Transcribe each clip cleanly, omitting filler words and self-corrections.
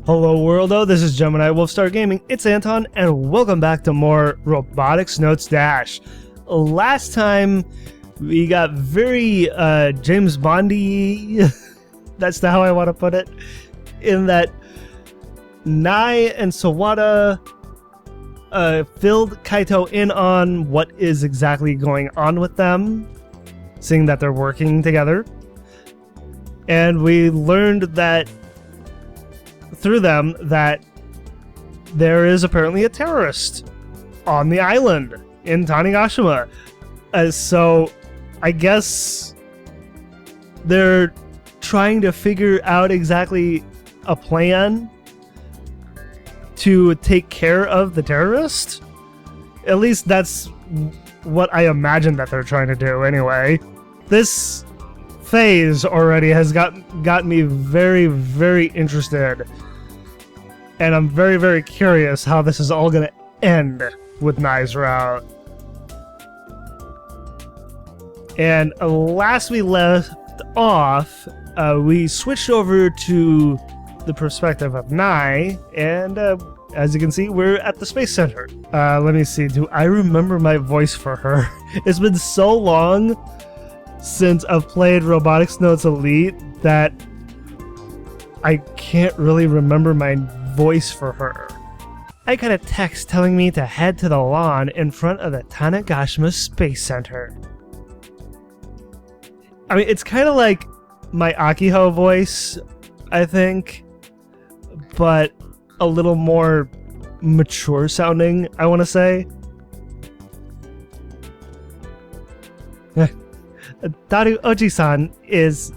Hello worldo, this is Gemini Wolfstar Gaming, it's Anton, and welcome back to more Robotics Notes DaSH. Last time, we got very James Bondy, that's how I want to put it, in that Nae and Sawada filled Kaito in on what is exactly going on with them, seeing that they're working together. And we learned that through them that there is apparently a terrorist on the island in Tanegashima. So I guess they're trying to figure out exactly a plan to take care of the terrorist. At least that's what I imagine that they're trying to do anyway. This phase already has got me very, very interested. And I'm very, very curious how this is all going to end with Nae's route. And last we left off, we switched over to the perspective of Nae, and as you can see, we're at the Space Center. Let me see, do I remember my voice for her? It's been so long since I've played Robotics Notes Elite that I can't really remember my voice for her. I got a text telling me to head to the lawn in front of the Tanegashima Space Center. I mean, it's kind of like my Akiho voice, I think, but a little more mature sounding, I want to say. Daru Oji-san is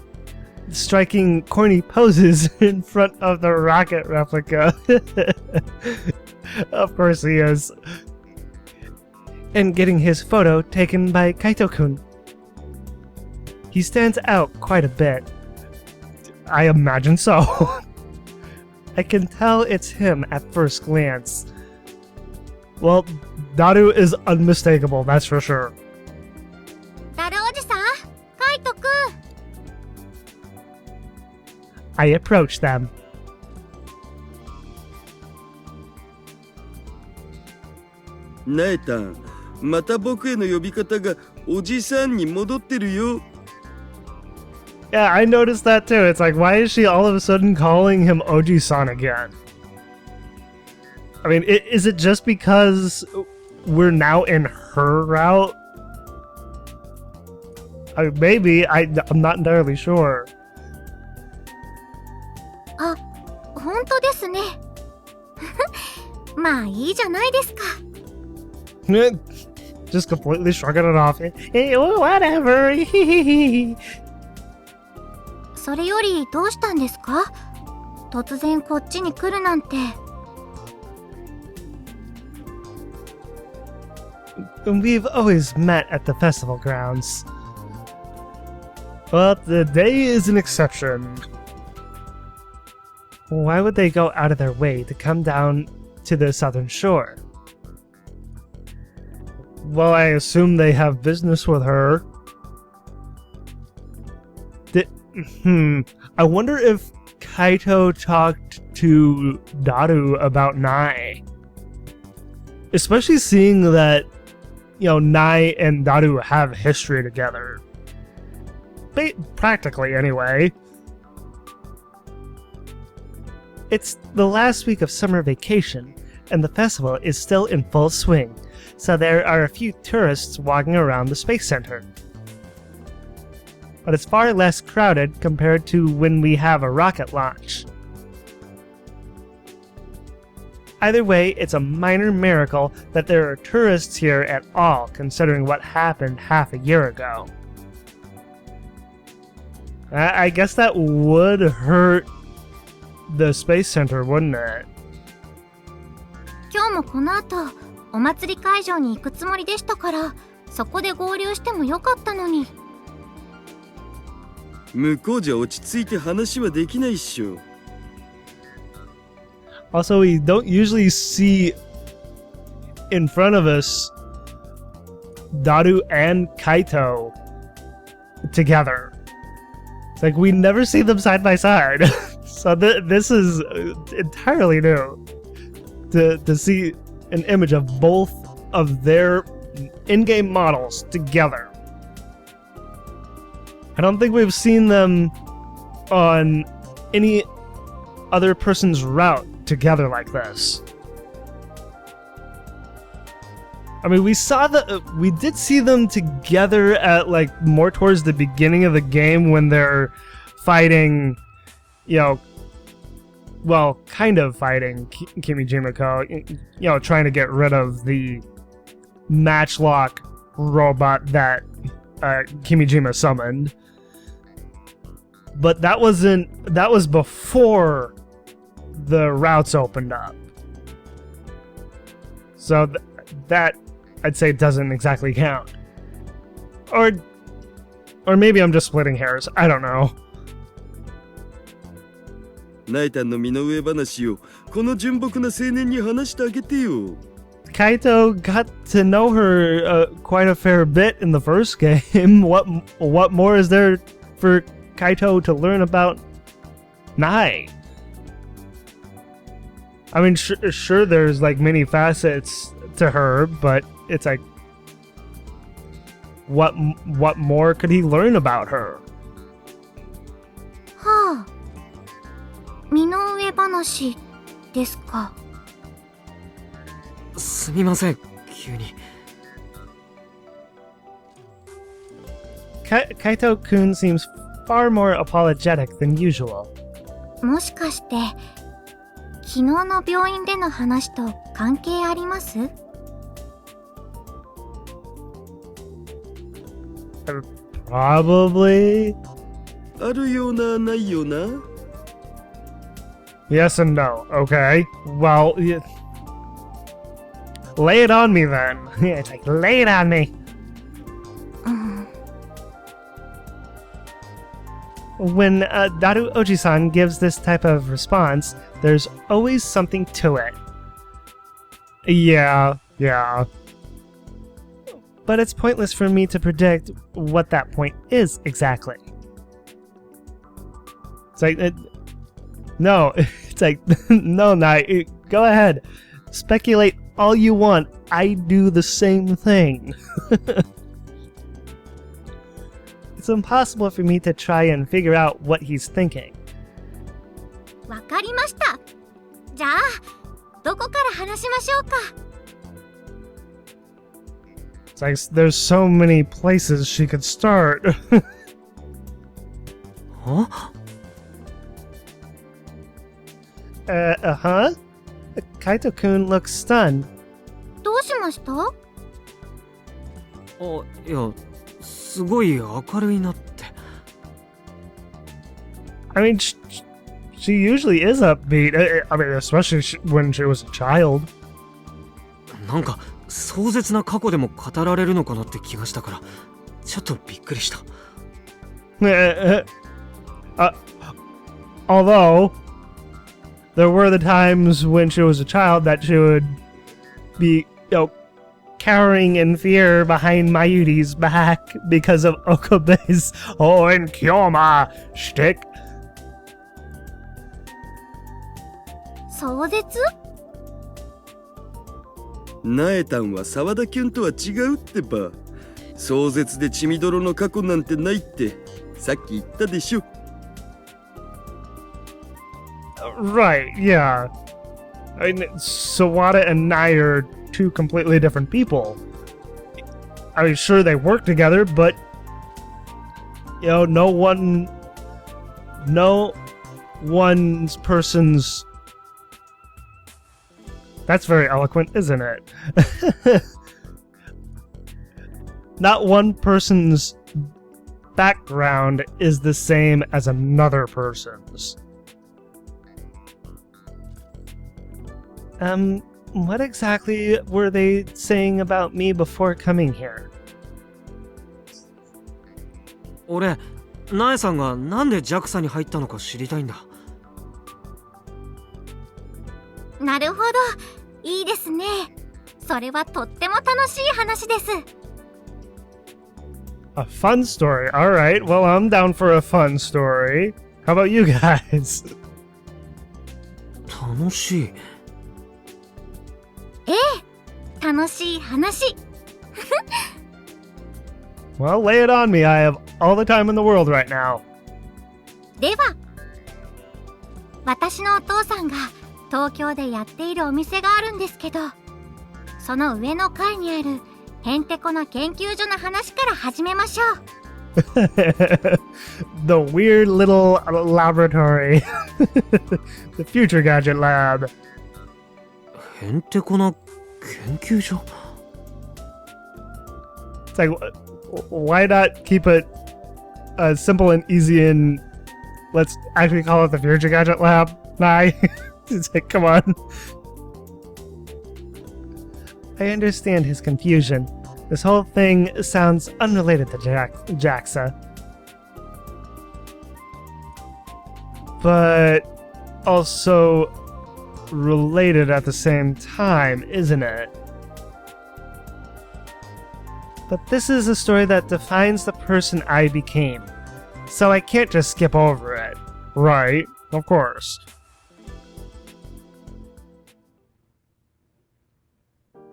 striking corny poses in front of the rocket replica. Of course he is. And getting his photo taken by Kaito-kun. He stands out quite a bit. I imagine so. I can tell it's him at first glance. Well, Daru is unmistakable, that's for sure. I approach them. Nae-tan, また僕への呼び方がおじさんに戻ってるよ。 Yeah, I noticed that too. It's like, why is she all of a sudden calling him Oji-san again? I mean, is it just because we're now in her route? I mean, maybe, I'm not entirely sure. あ、本当ですね。まあいいじゃないですか。Just completely shrugging it off. Hey, whatever. それよりどうしたんですか？突然こっちに来るなんて。We've always met at the festival grounds. But today is an exception. Why would they go out of their way to come down to the southern shore? Well, I assume they have business with her. I wonder if Kaito talked to Daru about Nae. Especially seeing that, you know, Nae and Daru have history together. Practically, anyway. It's the last week of summer vacation, and the festival is still in full swing, so there are a few tourists walking around the Space Center. But it's far less crowded compared to when we have a rocket launch. Either way, it's a minor miracle that there are tourists here at all, considering what happened half a year ago. I guess that would hurt the Space Center, wouldn't it? 今日もこの後、お祭り会場に行くつもりでしたから、そこで合流してもよかったのに。向こうじゃ落ち着いて話はできないっしょ。Also, we don't usually see in front of us Daru and Kaito together. It's like we never see them side by side. So this is entirely new to see an image of both of their in-game models together. I don't think we've seen them on any other person's route together like this. I mean, we did see them together at like more towards the beginning of the game when they're fighting, kind of fighting Kimijima-ko, trying to get rid of the matchlock robot that Kimijima summoned. But that was before the routes opened up. So that I'd say doesn't exactly count. Or maybe I'm just splitting hairs. I don't know. ナエタンの身の上話をこの純朴な青年に話してあげてよ。Kaito got to know her quite a fair bit in the first game. What more is there for Kaito to learn about Nae? I mean, sure, there's like many facets to her, but it's like, what more could he learn about her? はあ、身の上話ですか。すみません、急に。Kaito-kun seems far more apologetic than usual. もしかして昨日の病院での話と関係あります？ Probably. あるようなないような。Yes and no. Okay. Well, lay it on me then. It's like, lay it on me. When Daru Oji-san gives this type of response, there's always something to it. Yeah. But it's pointless for me to predict what that point is exactly. It's like, no, it's like, no, Nae, go ahead. Speculate all you want. I do the same thing. It's impossible for me to try and figure out what he's thinking. わかりました。じゃあ、どこから話しましょうか。It's like there's so many places she could start. Huh? Huh? Kaito-kun looks stunned. どうしました？あ、いや、すごい明るいなって。I mean, she usually is upbeat. I mean, especially when she was a child. なんか壮絶な過去でも語られるのかなって気がしたから、ちょっとびっくりした。Although there were the times when she was a child that she would be, cowering in fear behind Mayuri's back because of Okabe's and Kyoma shtick. 壮絶？ナエタンは沢田キュンとは違うってば。壮絶で血みどろの過去なんてないってさっき言ったでしょ。Right, yeah. I mean, Sawada and Nae are two completely different people. I mean, sure, they work together, but no one's person's. That's very eloquent, isn't it? Not one person's background is the same as another person's. What exactly were they saying about me before coming here? 俺、ナエさんがなんで JAXA に入ったのか知りたいんだ。なるほど、いいですね。それはとっても楽しい話です。A fun story. All right. Well, I'm down for a fun story. How about you guys? 楽しい。ええ、楽しい話。Well, lay it on me. I have all the time in the world right now. では、私のお父さんが東京でやっているお店があるんですけど、その上の階にあるへんてこな研究所の話から始めましょう。The weird little laboratory. The future gadget lab. へんてこな研究所？ It's like, why not keep it simple and easy and let's actually call it the future gadget lab? Nae. It's like, come on. I understand his confusion. This whole thing sounds unrelated to JAXA. But also related at the same time, isn't it? But this is a story that defines the person I became. So I can't just skip over it. Right, of course.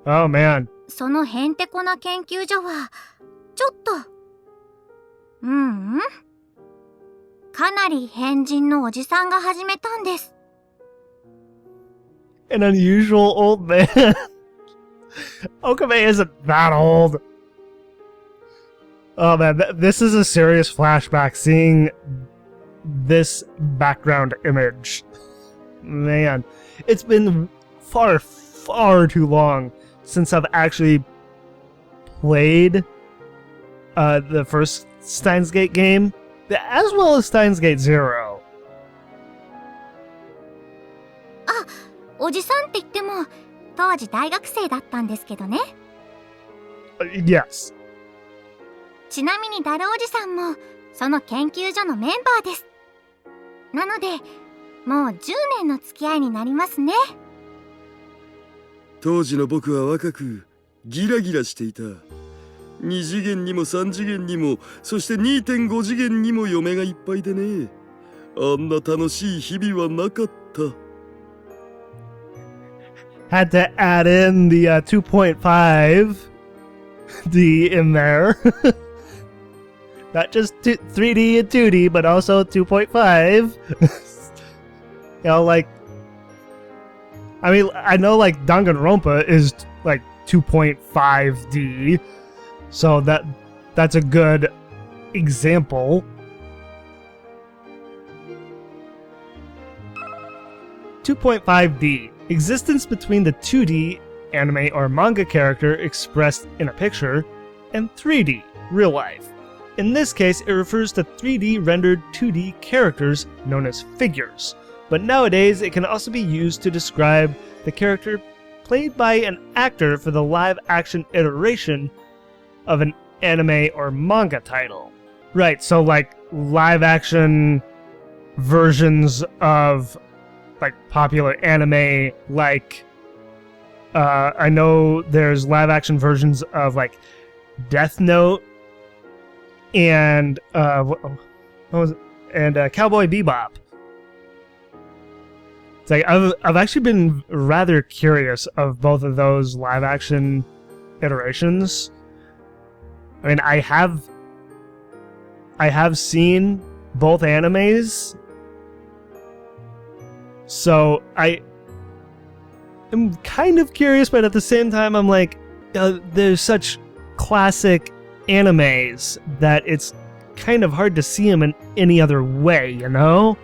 Oh man. そのへんてこな研究所は、ちょっと、かなり変人のおじさんが始めたんです。An unusual old man. Okabe isn't that old. Oh man, this is a serious flashback seeing this background image. Man, it's been far, far too long since I've actually played the first Steins Gate game, as well as Steins Gate 0. あ、おじさんって言っても、当時大学生だったんですけどね。Yes. ちなみにダルおじさんも、その研究所のメンバーです。なので、もう10年の付き合いになりますね。当時の僕は若くギラギラしていた。2次元にも3次元にも、そして 2.5 次元にも嫁がいっぱいでね。あんな楽しい日々はなかった。Had to add in the 2.5D in there. Not just 3D and 2D, but also 2.5. You know, like, I mean, I know like Danganronpa is like 2.5D, so that's a good example. (2.5D) Existence between the 2D anime or manga character expressed in a picture and 3D real life. In this case, it refers to 3D rendered 2D characters known as figures. But nowadays, it can also be used to describe the character played by an actor for the live-action iteration of an anime or manga title. Right, so like live-action versions of like popular anime, like I know there's live-action versions of like Death Note and what was it? And Cowboy Bebop. It's like I've actually been rather curious of both of those live action iterations. I mean, I have seen both animes, so I am kind of curious, but at the same time, I'm like, there's such classic animes that it's kind of hard to see them in any other way, you know?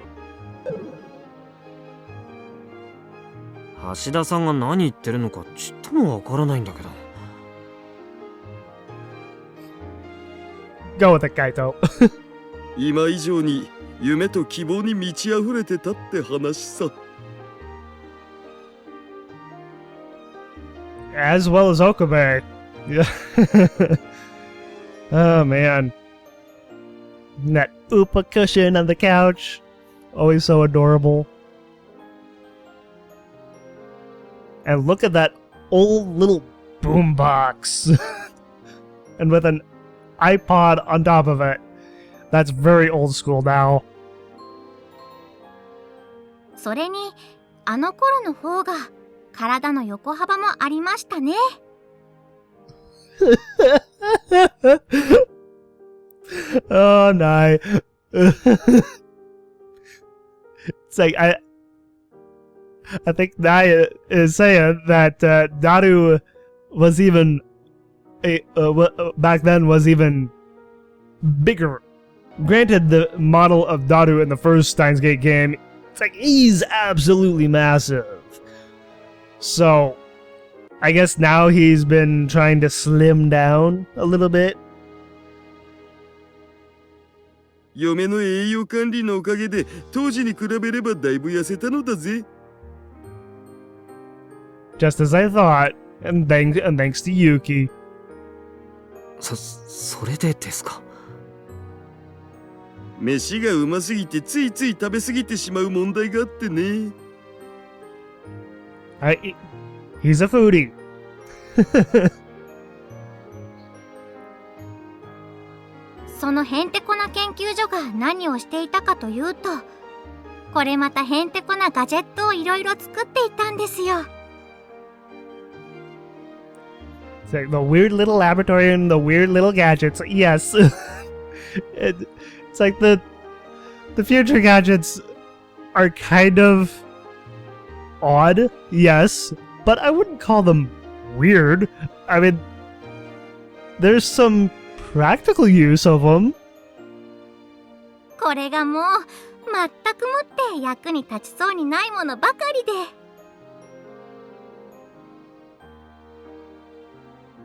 橋田さんが何言ってるのかちっともわからないんだけど。Go with it, Kaito. 今以上に夢と希望に満ち溢れてたって話さ。As well as Okabe. Yeah. Oh man. And that Upa cushion on the couch. Always so adorable. And look at that old little boombox. And with an iPod on top of it. That's very old school now. それに、あの頃の方が体の横幅もありましたね。Oh, Nae. It's like I think Nae is saying that Daru was even back then was even bigger. Granted, the model of Daru in the first Steins Gate game, it's like he's absolutely massive. So, I guess now he's been trying to slim down a little bit. 嫁の栄養管理のおかげで当時に比べればだいぶ痩せたのだぜ。Just as I thought, and thanks to Yuki. それでですか。飯がうますぎてついつい食べ過ぎてしまう問題があってね。He's a foodie. そのへんてこな研究所が何をしていたかというと、これまたへんてこなガジェットをいろいろ作っていたんですよ。It's like the weird little laboratory and the weird little gadgets. Yes. It's like the future gadgets are kind of odd, yes, but I wouldn't call them weird. I mean, there's some practical use of them. これがもう全くもって役に立ちそうにないものばかりで。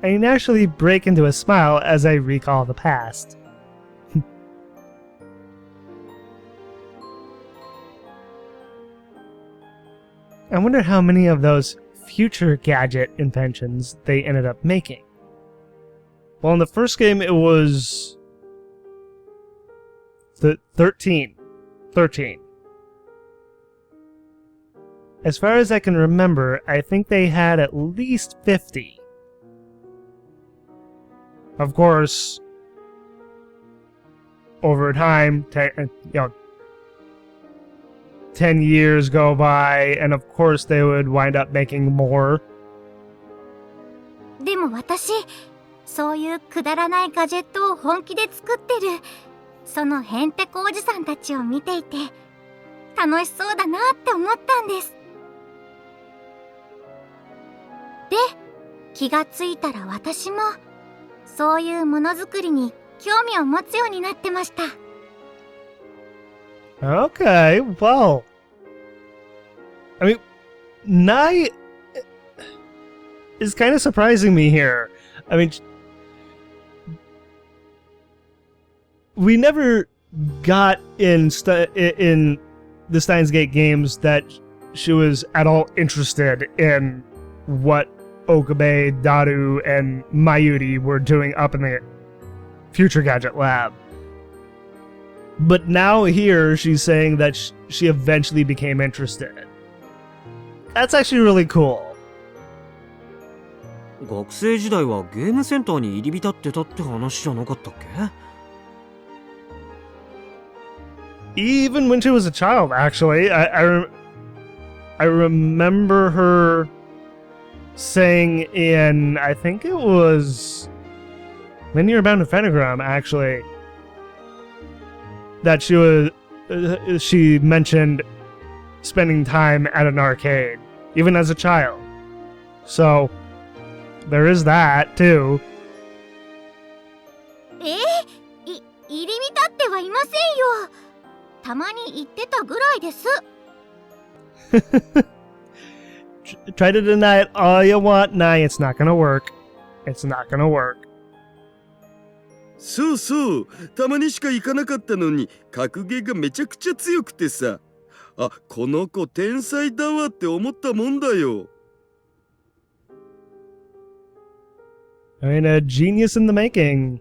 I naturally break into a smile as I recall the past. I wonder how many of those future gadget inventions they ended up making. Well, in the first game, it was 13. As far as I can remember, I think they had at least 50. Of course, over time, 10 years go by, and of course they would wind up making more. でも私、そういうくだらないガジェットを本気で作ってる、そのへんてこおじさんたちを見ていて、楽しそうだなって思ったんです。で、気がついたら私も、そういうものづくりに興味を持つようになってました。Okay, well, I mean, Nae is kind of surprising me here. I mean, we never got in the Steins Gate games that she was at all interested in what Okabe, Daru, and Mayuri were doing up in the Future Gadget Lab. But now here, she's saying that she eventually became interested. That's actually really cool. 学生時代はゲームセンターに入り浸ってたって話じゃなかったっけ？ Even when she was a child, actually. I remember her saying in, I think it was Linear Bound to Pentagram, actually, that she mentioned spending time at an arcade, even as a child. So, there is that, too. 入り浸ってはいませんよ。たまに行ってたぐらいです。Try to deny it all you want, Nae. It's not gonna work. It's not gonna work. そうそう、たまにしか行かなかったのに格ゲーがめちゃくちゃ強くてさ、あ、この子天才だわって思ったもんだよ。I mean, a genius in the making.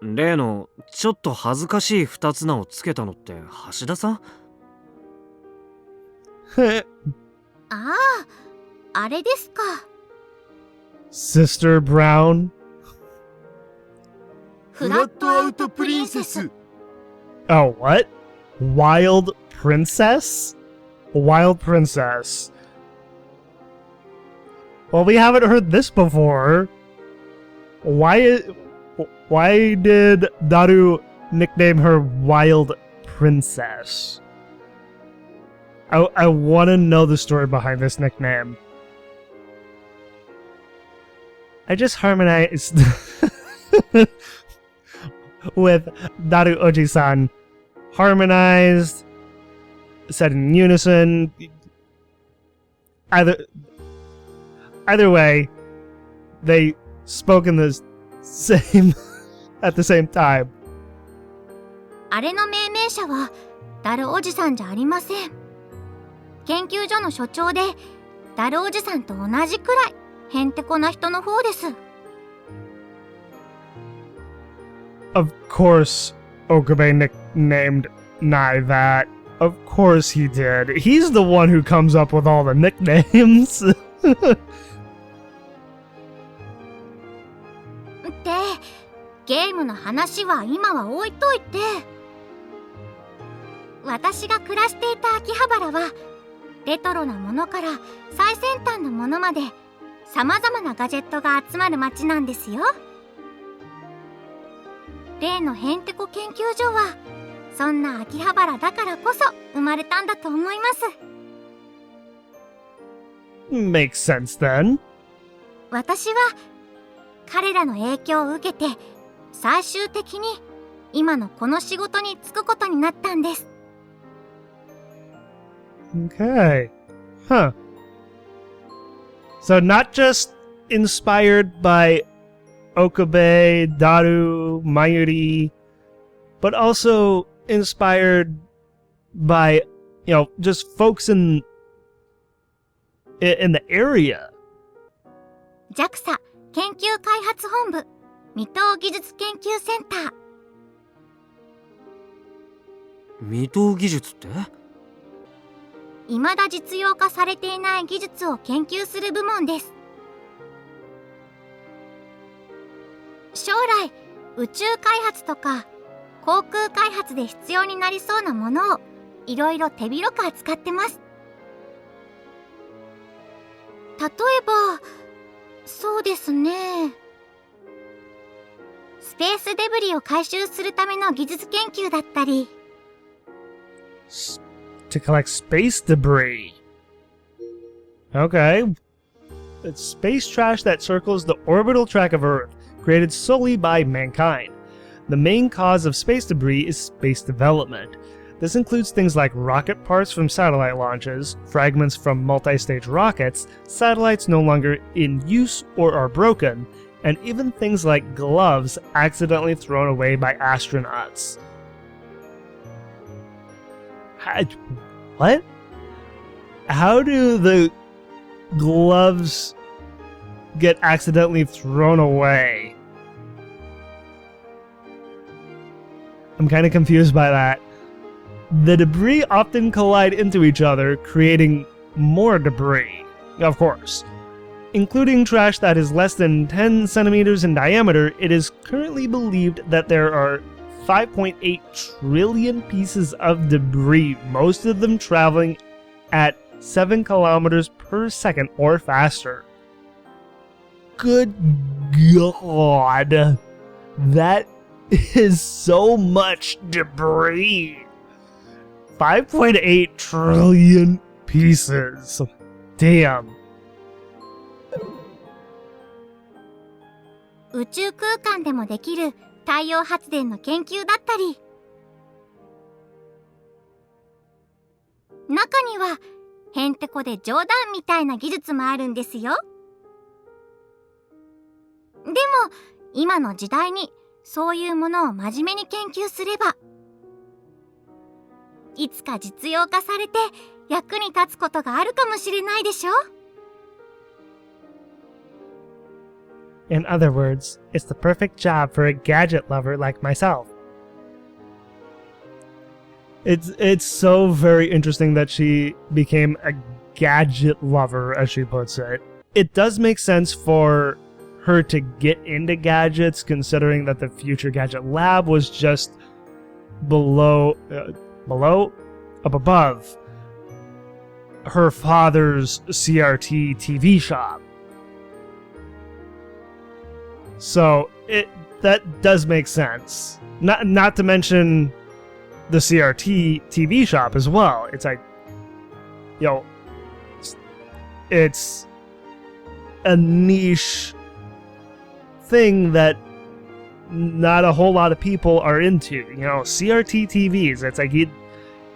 例のちょっと恥ずかしい二つ名をつけたのって橋田さん？ああ、あれですか。Sister Brown. フラットアウトプリンセス。Oh, what? Wild Princess? Wild Princess. Well, we haven't heard this before. Why did Daru nickname her Wild Princess? I want to know the story behind this nickname. I just harmonized with Daru Oji-san. Harmonized, said in unison. Either way, they spoke in the same at the same time. あれの命名者はダルおじさんじゃありません。研究所の所長でダルおじさんと同じくらいへんてこな人の方です。Of course, Okabe nicknamed Nae that. Of course he did. He's the one who comes up with all the nicknames. ってゲームの話は今は置いといて、私が暮らしていた秋葉原はレトロなものから最先端のものまで様々なガジェットが集まる街なんですよ。例のへんてこ研究所はそんな秋葉原だからこそ生まれたんだと思います。Makes sense then. 私は彼らの影響を受けて最終的に今のこの仕事に就くことになったんです。Okay. Huh. So not just inspired by Okabe, Daru, Mayuri, but also inspired by, just folks in the area. JAXA 研究開発本部未踏技術研究センター。未踏技術って？未だ実用化されていない技術を研究する部門です。将来宇宙開発とか航空開発で必要になりそうなものをいろいろ手広く扱ってます。例えばそうですね、スペースデブリを回収するための技術研究だったり、 To collect space debris. Okay. It's space trash that circles the orbital track of Earth, created solely by mankind. The main cause of space debris is space development. This includes things like rocket parts from satellite launches, fragments from multi-stage rockets, satellites no longer in use or are broken, and even things like gloves accidentally thrown away by astronauts. What? How do the gloves get accidentally thrown away? I'm kind of confused by that. The debris often collide into each other, creating more debris, of course. Including trash that is less than 10 centimeters in diameter, it is currently believed that there are 5.8 trillion pieces of debris, most of them traveling at 7 kilometers per second or faster. Good God. That is so much debris. 5.8 trillion pieces. Damn. 宇宙空間でもできる太陽発電の研究だったり、中にはへんてこで冗談みたいな技術もあるんですよ。でも今の時代にそういうものを真面目に研究すれば、いつか実用化されて役に立つことがあるかもしれないでしょ。In other words, it's the perfect job for a gadget lover like myself. It's so very interesting that she became a gadget lover, as she puts it. It does make sense for her to get into gadgets, considering that the Future Gadget Lab was just above. her father's CRT TV shop. So that does make sense. Not to mention the CRT TV shop as well. It's like, you know, it's a niche thing that not a whole lot of people are into. You know, CRT TVs, it's like you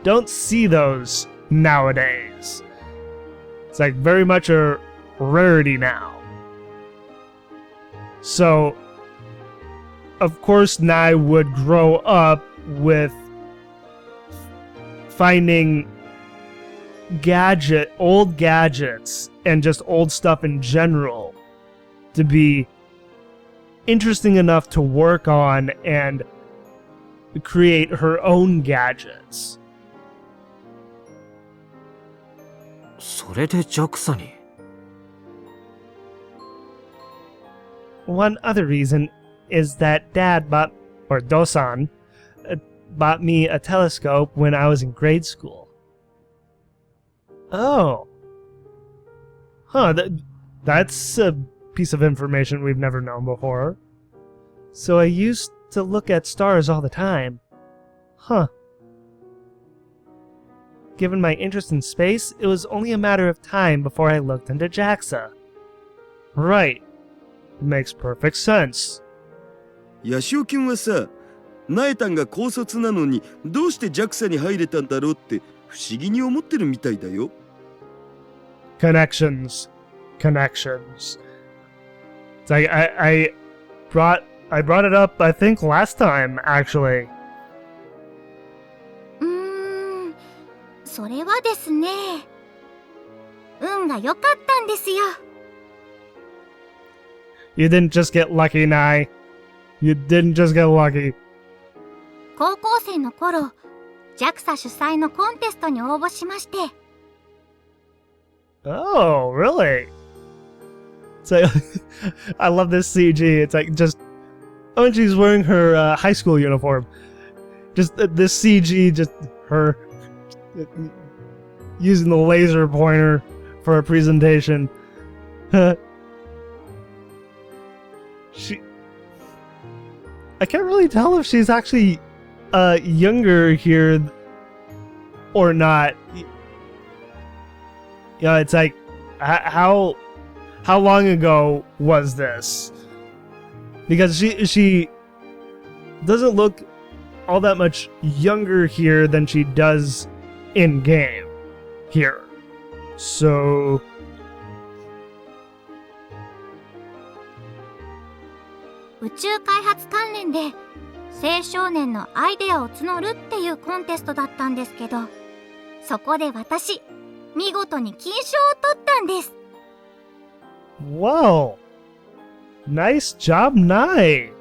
don't see those nowadays. It's like very much a rarity now. So, of course, Nae would grow up with finding old gadgets and just old stuff in general to be interesting enough to work on and create her own gadgets. それで JAXA に One other reason is that Dad Dosan bought me a telescope when I was in grade school. Oh. Huh, that's a piece of information we've never known before. So I used to look at stars all the time. Huh. Given my interest in space, it was only a matter of time before I looked into JAXA. Right. Makes perfect sense. ヤシオ君はさ、ナエタンが高卒なのにどうして JAXA に入れたんだろうって不思議に思ってるみたいだよ。Connections. It's like I brought it up, I think, last time, actually. それはですね、運が良かったんですよ。You didn't just get lucky, Nae. You didn't just get lucky. 高校生の頃、JAXA 主催のコンテストに応募しまして。Oh, really? It's like, I love this CG. It's like just, oh, she's wearing her high school uniform. Just this CG, just her using the laser pointer for a presentation. I can't really tell if she's actually younger here or not. You know, it's like, how long ago was this? Because she doesn't look all that much younger here than she does in game here. So宇宙開発関連で青少年のアイデアを募るっていうコンテストだったんですけど、そこで私見事に金賞を取ったんです。 Wow, nice job, Nae. へ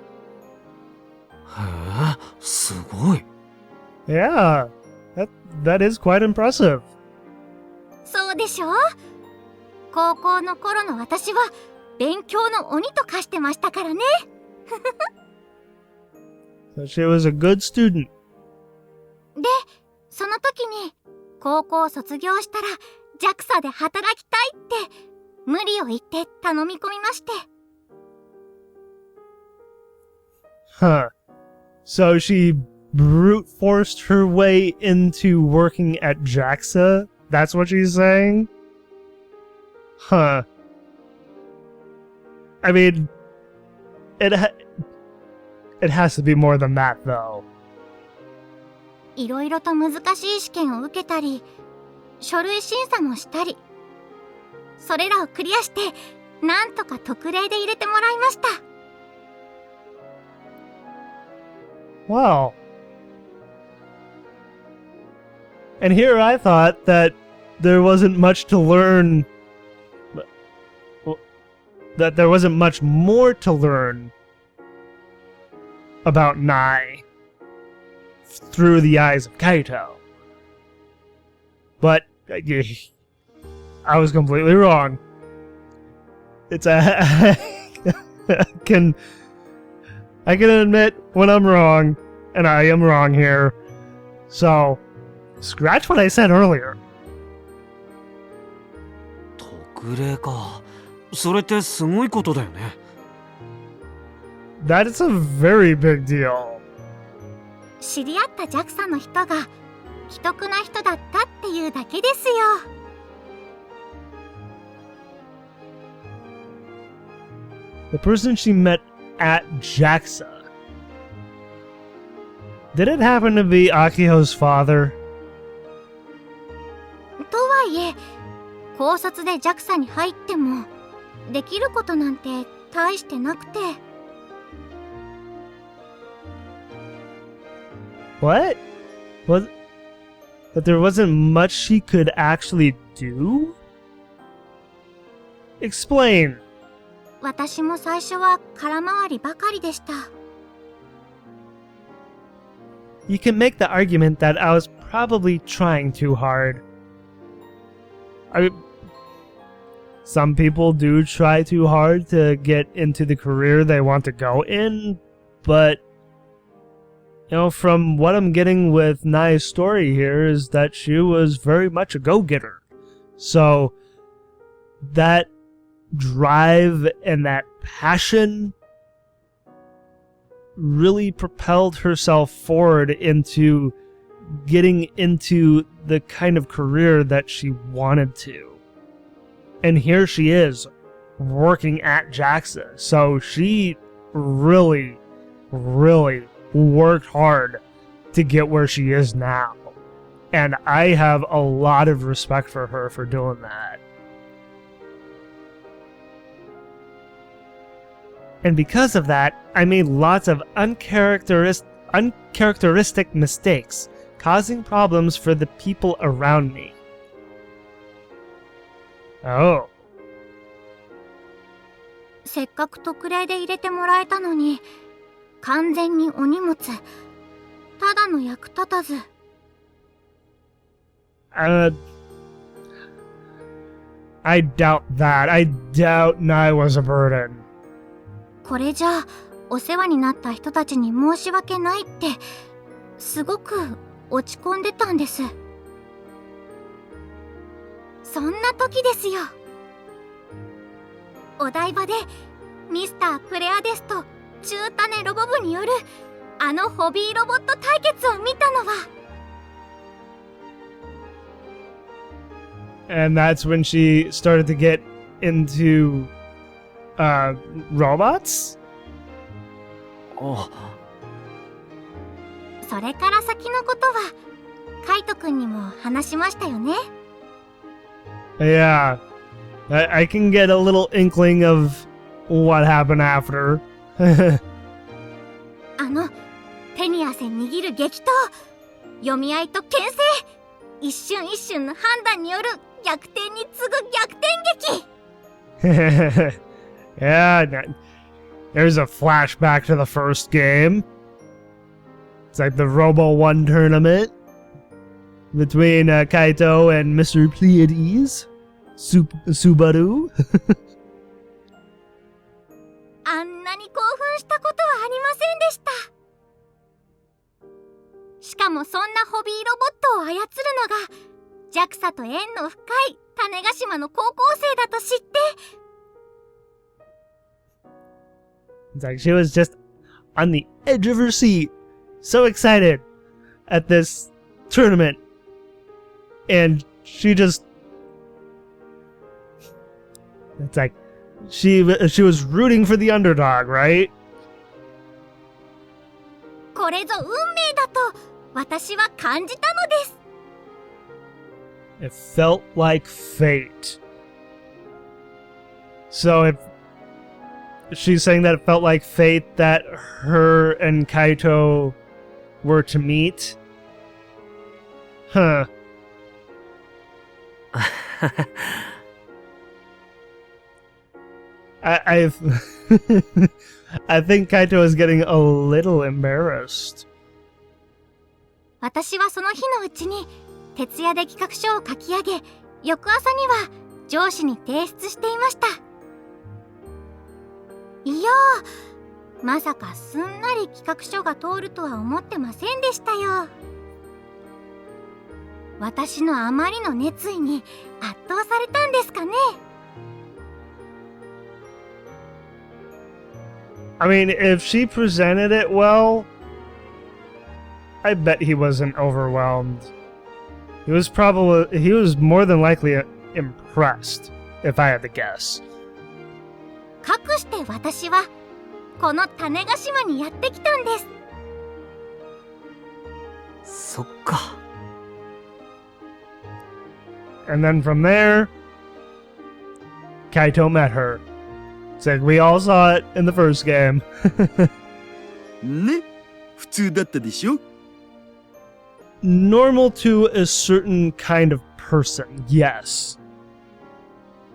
え、すごい。 Yeah, that is quite impressive. そうでしょう。高校の頃の私は勉強の鬼と化してましたからね。So she was a good student. で、その時に高校を卒業したら JAXA で働きたいって無理を言って頼み込みまして。Huh. So she brute forced her way into working at JAXA? That's what she's saying? Huh. I mean, it has to be more than that, though. いろいろと難しい試験を受けたり、書類審査もしたり、それらをクリアして、なんとか特例で入れてもらいました。Wow. And here I thought that there wasn't much to learn, that there wasn't much more to learn about Nae through the eyes of Kaito. But I was completely wrong. It's I can admit when I'm wrong, and I am wrong here. So, scratch what I said earlier. 特例か。それってすごいことだよね。That is a very big deal. 知り合った JAXA の人が既得な人だったっていうだけですよ。The person she met at JAXA. Did it happen to be Akiho's father? とはいえ、高卒で JAXA に入ってもできることなんて大してなくて。What? That there wasn't much she could actually do? Explain. 私も最初は空回りばかりでした。You can make the argument that I was probably trying too hard. I mean, some people do try too hard to get into the career they want to go in, but you know, from what I'm getting with Nae's story here is that she was very much a go-getter. So that drive and that passion really propelled herself forward into getting into the kind of career that she wanted to. And here she is, working at JAXA. So she really, really worked hard to get where she is now. And I have a lot of respect for her for doing that. And because of that, I made lots of uncharacteristic mistakes, causing problems for the people around me. Oh. せっかく特例で入れてもらえたのに、完全にお荷物、ただの役立たず。I doubt that. I doubt Nae was a burden. これじゃあお世話になった人たちに申し訳ないってすごく落ち込んでたんです。そんな時ですよ。お台場でミスタークレアデスと中種ロボ部によるあのホビーロボット対決を見たのは。And that's when she started to get into robots? それから先のことはカイトくんにも話しましたよね。Yeah. I can get a little inkling of what happened after. 手に汗握る激闘、読み合いと牽制、一瞬一瞬の判断による逆転に次ぐ逆転劇。Yeah, there's a flashback to the first game. It's like the Robo 1 tournament between Kaito and Mr. Pleiades, Subaru. あんなに興奮したことはありませんでした。しかもそんなホビーロボットを操るのが JAXA と縁の深い種子島の高校生だと知って。It's like she was just on the edge of her seat, so excited at this tournament. And she just... It's like she was rooting for the underdog, right? これぞ運命だと私は感じたのです。It felt like fate. So if she's saying that it felt like fate that her and Kaito were to meet? Huh. I think Kaito is getting a little embarrassed. 私はその日のうちに徹夜で企画書を書き上げ、翌朝には上司に提出していました。いやー、まさかすんなり企画書が通るとは思ってませんでしたよ。私のあまりの熱意に圧倒されたんですかね。I mean, if she presented it well, I bet he wasn't overwhelmed. He was more than likely impressed, if I had to guess. かくして私はこの種子島にやってきたんです。そっか。And then from there, Kaito met her. It's like we all saw it in the first game. ね、普通だったでしょ? Normal to a certain kind of person, yes.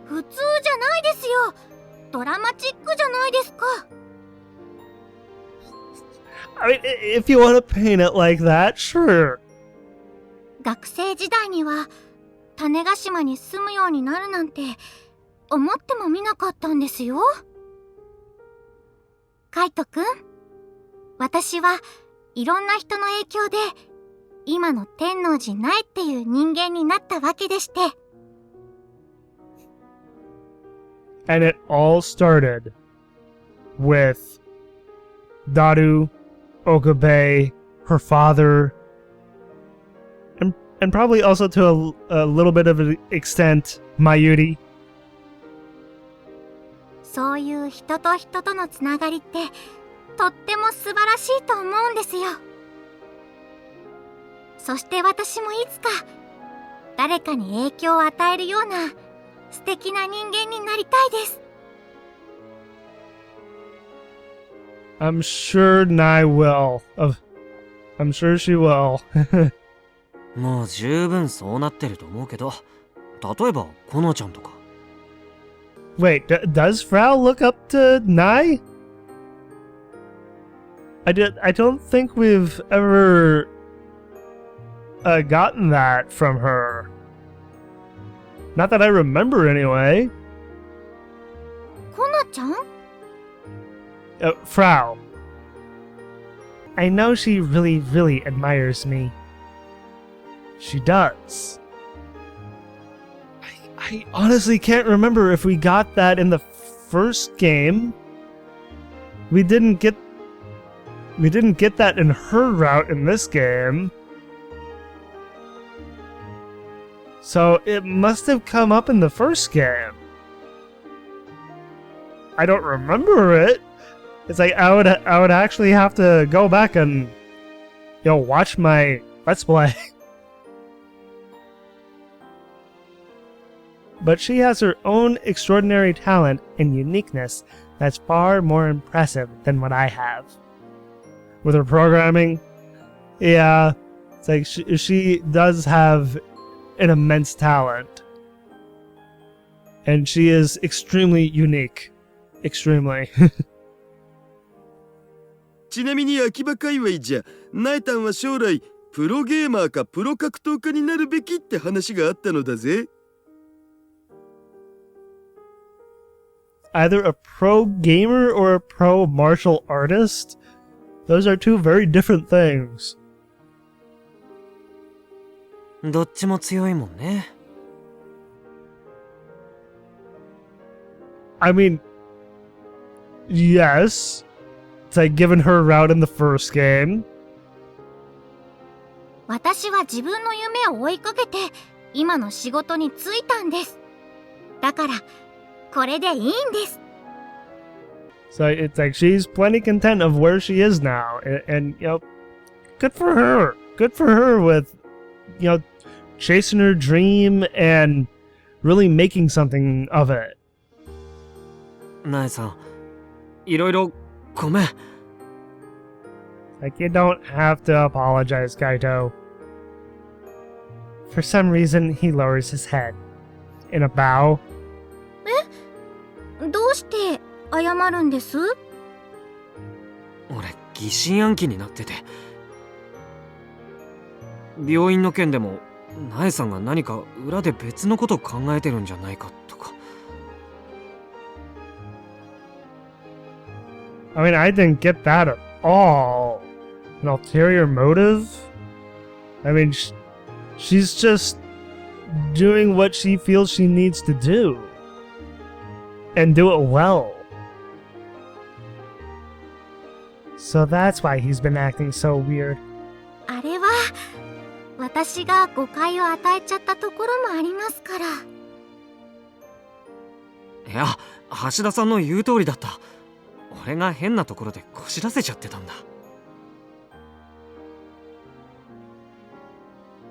普通じゃないですよ。ドラマチックじゃないですか。I mean, if you want to paint it like that, sure. 学生時代には種子島に住むようになるなんて思ってもみなかったんですよ。カイトくん、私はいろんな人の影響で今の天王寺ナエっていう人間になったわけでして。And it all started with Daru, Okabe, her father, and probably also to a little bit of an extent, Mayuri. そういう人と人とのつながりってとっても素晴らしいと思うんですよ。そして私もいつか誰かに影響を与えるような素敵な人間になりたいです。I'm sure Nae will. I'm sure she will. もう十分そうなってると思うけど、例えばコノちゃんとか。Wait, does Frau look up to Nae? I don't think we've ever gotten that from her. Not that I remember, anyway. コナちゃん? Frau. I know she really, really admires me. She does. I honestly can't remember if we got that in the first game. We didn't get that in her route in this game. So it must have come up in the first game. I don't remember it. It's like I would actually have to go back and watch my Let's Play. But she has her own extraordinary talent and uniqueness that's far more impressive than what I have. With her programming, yeah, it's like she does have an immense talent. And she is extremely unique. Extremely. ちなみに秋葉界隈じゃ、ナエタンは将来プロゲーマーかプロ格闘家になるべきって話があったのだぜ。Either a pro gamer or a pro martial artist? Those are two very different things. どっちも強いもんね。I mean, yes. It's like given her route in the first game. 私は自分の夢を追いかけて今の仕事に就いたんです。だからこれでいいんです。So it's like she's plenty content of where she is now, and good for her. Good for her with, chasing her dream and really making something of it. ナエさん、いろいろごめん。Like, you don't have to apologize, Kaito. For some reason, he lowers his head in a bow. どうして謝るんです？俺、疑心暗鬼になってて。病院の件でも、ナエさんが何か裏で別のこと考えてるんじゃないかとか。I mean, I didn't get that at all. An ulterior motive? I mean, she's just doing what she feels she needs to do. And do it well. So that's why he's been acting so weird. あれは私が誤解を与えちゃったところもありますから。いや、橋田さんの言う通りだった。俺が変なところでこしらせちゃってたんだ。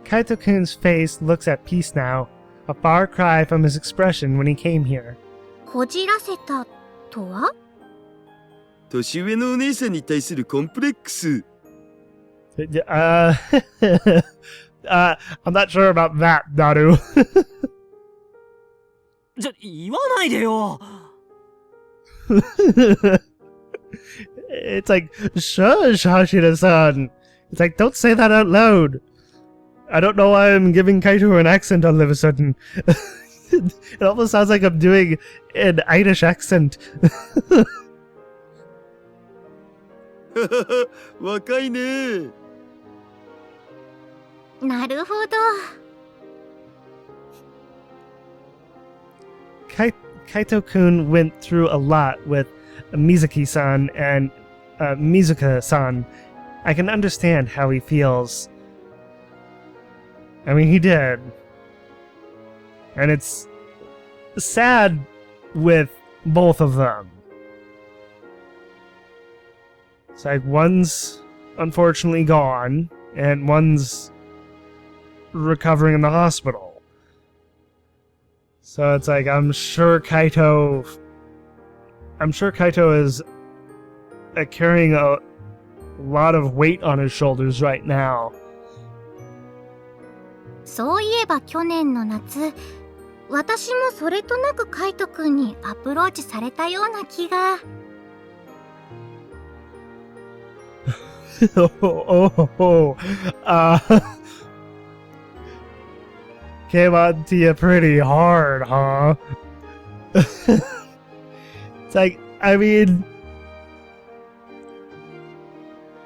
Kaito-kun's face looks at peace now, a far cry from his expression when he came here. こじらせたとは？年上のお姉さんに対するコンプレックス。I'm not sure about that, Daru. 言わないでよ。It's like, shush, Hashida-san. It's like, don't say that out loud. I don't know why I'm giving Kaito an accent all of a sudden. It almost sounds like I'm doing an Irish accent. 若いね。なるほど。Kaito-kun went through a lot with Mizuki-san and Mizuka-san. I can understand how he feels. I mean, he did. And it's sad with both of them. It's like one's unfortunately gone, and one's recovering in the hospital. So it's like, I'm sure Kaito is carrying a lot of weight on his shoulders right now. そういえば去年の夏、私もそれとなくカイトくんにアプローチされたような気が。Came on to you pretty hard, huh? It's like, I mean,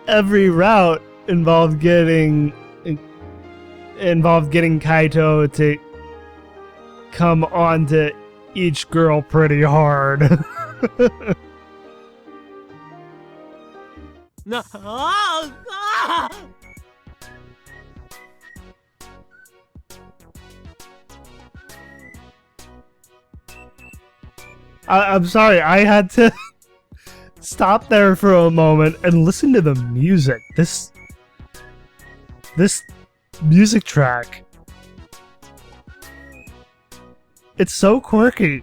every route involved getting Kaito to come on to each girl pretty hard. I'm sorry, I had to stop there for a moment and listen to the music. This music track. It's so quirky.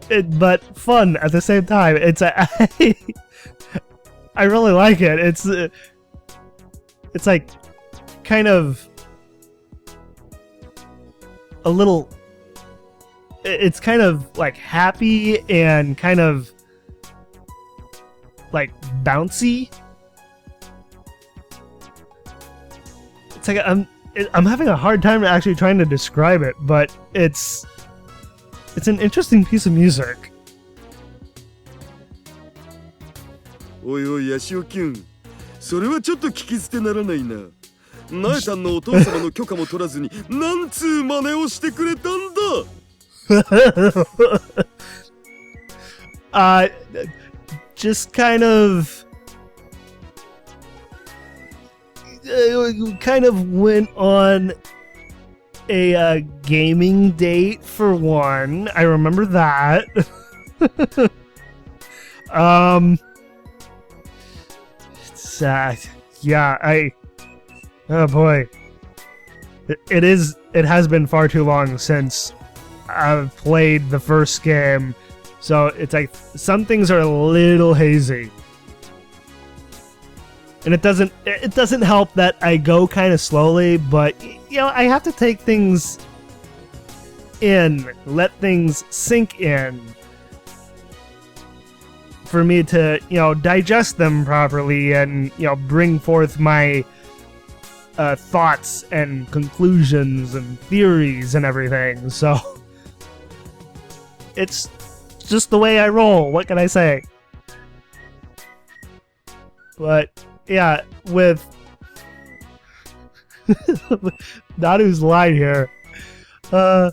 But fun at the same time. I really like it. It's like kind of a little. It's kind of like happy and kind of like bouncy. It's like I'm having a hard time actually trying to describe it, but it's an interesting piece of music. おいおい、ヤシオキュン、それはちょっと聞き捨てならないな。ナエさんのお父様の許可も取らずに、なんつう真似をしてくれたんだ。Just kind of went on a gaming date for one. I remember that. It's, yeah, oh boy. It has been far too long since I've played the first game, so it's like some things are a little hazy. And it doesn't help that I go kind of slowly, but I have to take things in, let things sink in for me to, digest them properly and, bring forth my thoughts and conclusions and theories and everything. So it's just the way I roll. What can I say? But yeah, with Daru's line here, yeah,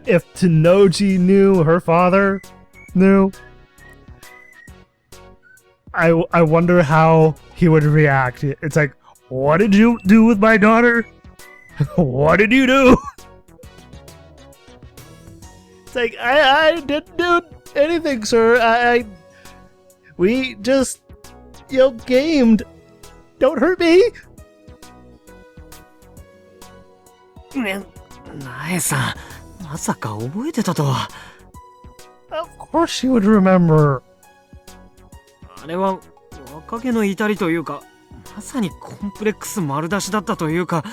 if Tennouji knew her father, No. I wonder how he would react. It's like, what did you do with my daughter? What did you do? It's like, I didn't do anything, sir. We just, gamed. Don't hurt me. ね、ナエさん、まさか覚えてたとは。Of course she would remember. あれは若気の至りというか、まさにコンプレックス丸出しだったというか。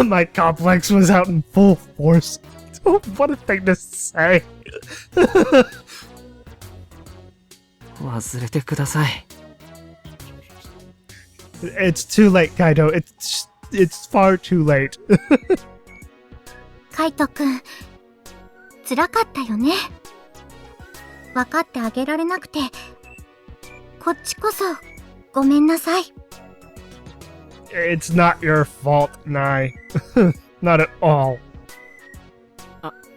My complex was out in full force. What a thing to say. 忘れてください。It's too late, Kaito. It's far too late. カイトくん、辛かったよね。分かってあげられなくて、こっちこそごめんなさい。It's not your fault, Nae. Not at all.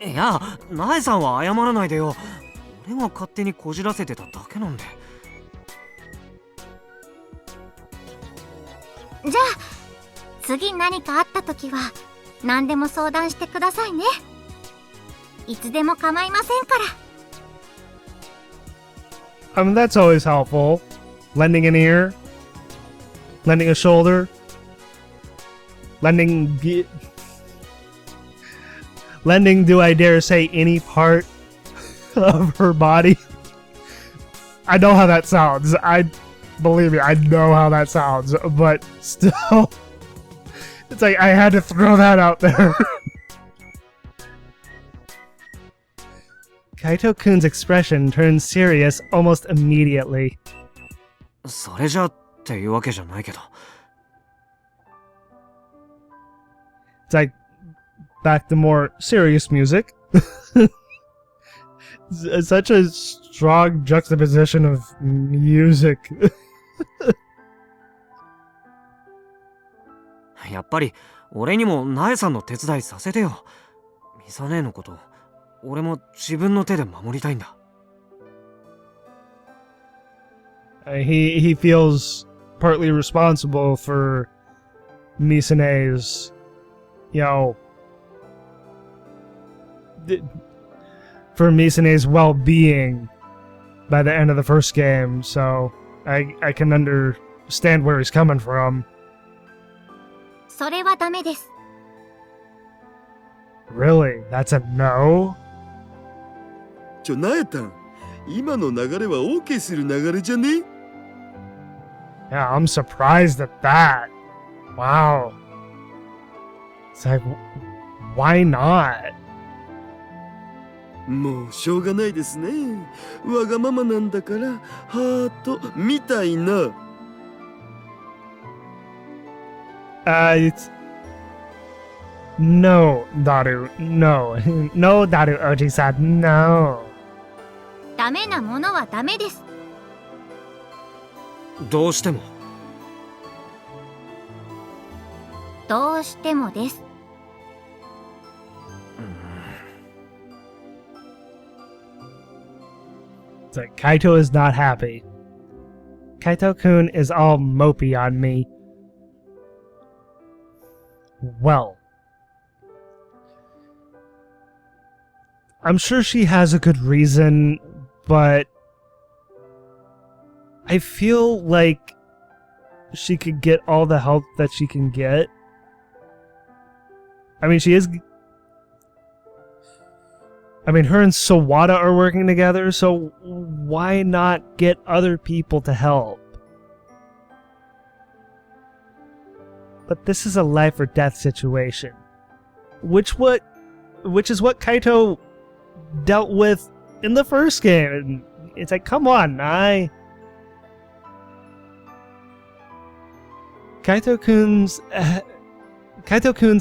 いや、ナエさんは謝らないでよ。俺が勝手にこじらせてただけなんで。じゃあ、次何かあった時は何でも相談してくださいね。いつでも構いませんから。That's always helpful. Lending an ear, lending a shoulder, lending, do I dare say, any part of her body? I know how that sounds. Believe me, I know how that sounds, but still, it's like I had to throw that out there. Kaito-kun's expression turns serious almost immediately. それじゃっていうわけじゃないけど。It's like back to more serious music. Such a strong juxtaposition of music. やっぱり俺にもナエさんの手伝いさせてよ。ミサ姉のこと俺も自分の手で守りたいんだ。He feels partly responsible for Misane's, for Misane's well-being by the end of the first game, so I can understand where he's coming from. それはダメです。Really? That's a no? ナエタン、今の流れは OK する流れじゃね？ Yeah, I'm surprised at that. Wow. It's like, why not? もうしょうがないですね。わがままなんだからハートみたいな。It's... No, Daru, no. No, Daru Oji-san, no. ダメなものはダメです。どうしても。どうしてもです。It's like Kaito is not happy. Kaito-kun is all mopey on me. Well, I'm sure she has a good reason, but I feel like she could get all the help that she can get. I mean, her and Sawada are working together, so why not get other people to help? But this is a life or death situation. Which is what Kaito dealt with in the first game. And it's like, come on, Nae. Kaito-kun's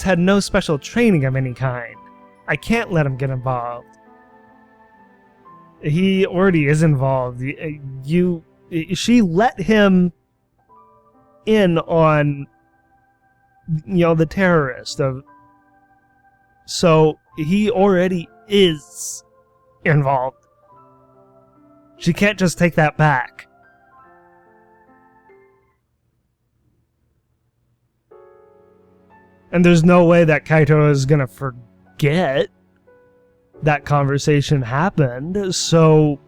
had no special training of any kind. I can't let him get involved. He already is involved. She let him in on, the terrorist. So he already is involved. She can't just take that back. And there's no way that Kaito is gonna forget that conversation happened, so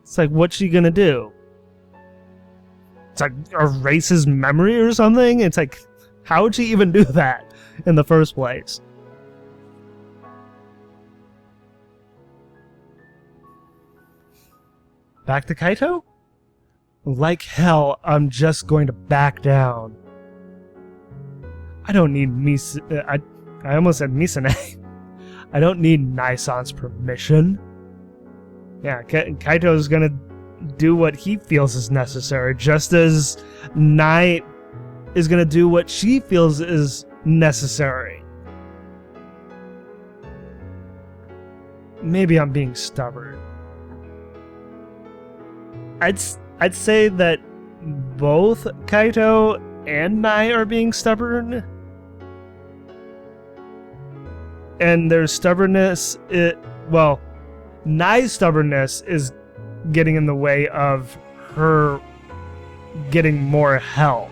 it's like, what's she gonna do? It's like, erase his memory or something? It's like, how would she even do that in the first place? Back to Kaito? Like hell, I'm just going to back down. I don't need I almost said Misane. I don't need Nae-san's permission. Yeah, Kaito's gonna do what he feels is necessary, just as Nae is gonna do what she feels is necessary. Maybe I'm being stubborn. I'd say that both Kaito and Nae are being stubborn. And their stubbornness, Nae's stubbornness is getting in the way of her getting more help.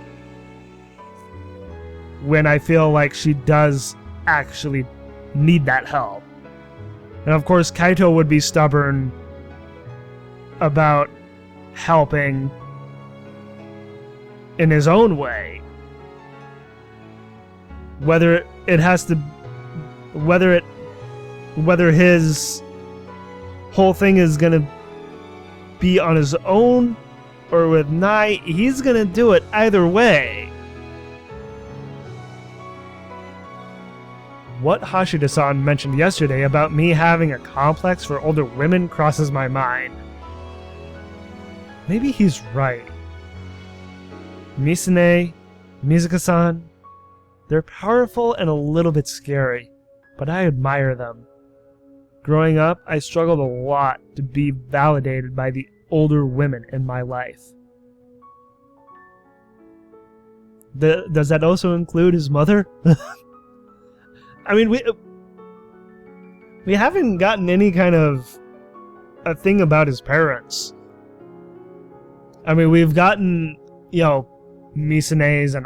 When I feel like she does actually need that help. And of course, Kaito would be stubborn about helping in his own way. Whether his whole thing is gonna be on his own or with Nae, he's gonna do it either way. What Hashida-san mentioned yesterday about me having a complex for older women crosses my mind. Maybe he's right. Misane, Mizuka-san, they're powerful and a little bit scary, but I admire them. Growing up, I struggled a lot to be validated by the older women in my life. Does that also include his mother? I mean, we haven't gotten any kind of a thing about his parents. I mean, we've gotten, Misane's and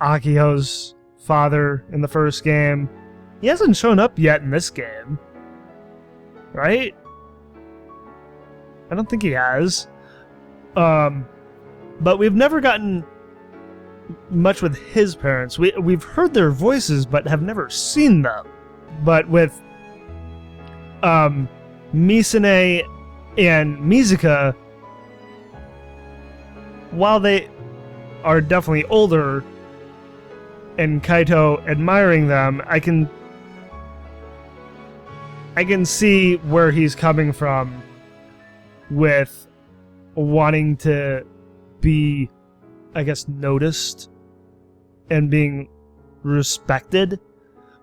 Akiho's father in the first game. He hasn't shown up yet in this game. Right? I don't think he has. But we've never gotten much with his parents. We've heard their voices, but have never seen them. But with Misane and Mizuka, while they are definitely older, and Kaito admiring them, I can see where he's coming from with wanting to be, I guess, noticed and being respected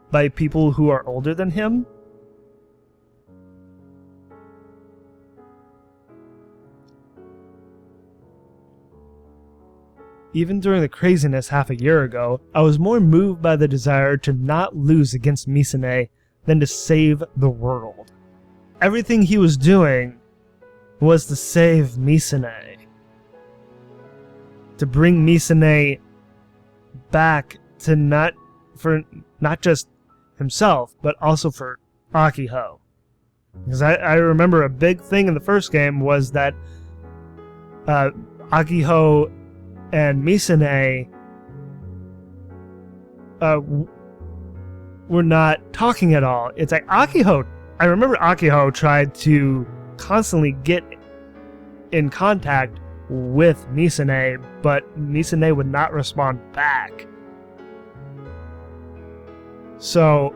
by people who are older than him. Even during the craziness half a year ago, I was more moved by the desire to not lose against Misane than to save the world. Everything he was doing was to save Misane. To bring Misane back to not just himself, but also for Akiho. Because I remember a big thing in the first game was that Akiho and Misane were not talking at all. It's like Akiho, I remember Akiho tried to constantly get in contact with Misane, but Misane would not respond back. So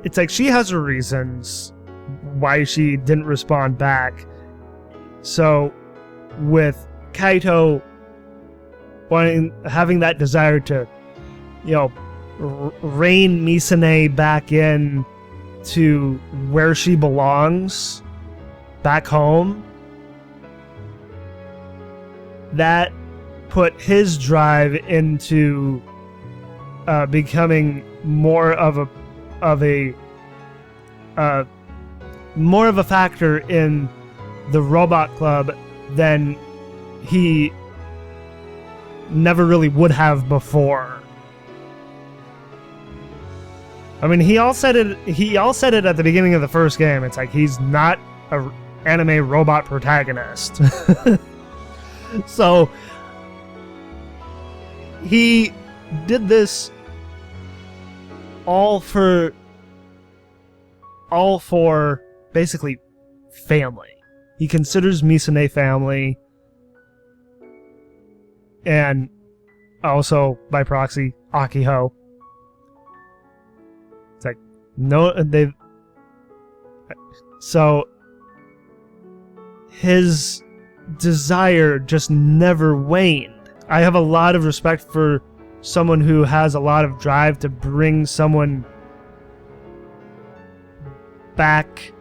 it's like she has her reasons why she didn't respond back. So with Kaito having that desire to, rein Misane back in to where she belongs, back home, that put his drive into becoming more of a factor in the robot club than he never really would have before. I mean, he all said it at the beginning of the first game. It's like he's not an anime robot protagonist. So he did this all for basically family. He considers Misane family, and also by proxy Akiho. It's like so his desire just never waned. I have a lot of respect for someone who has a lot of drive to bring someone back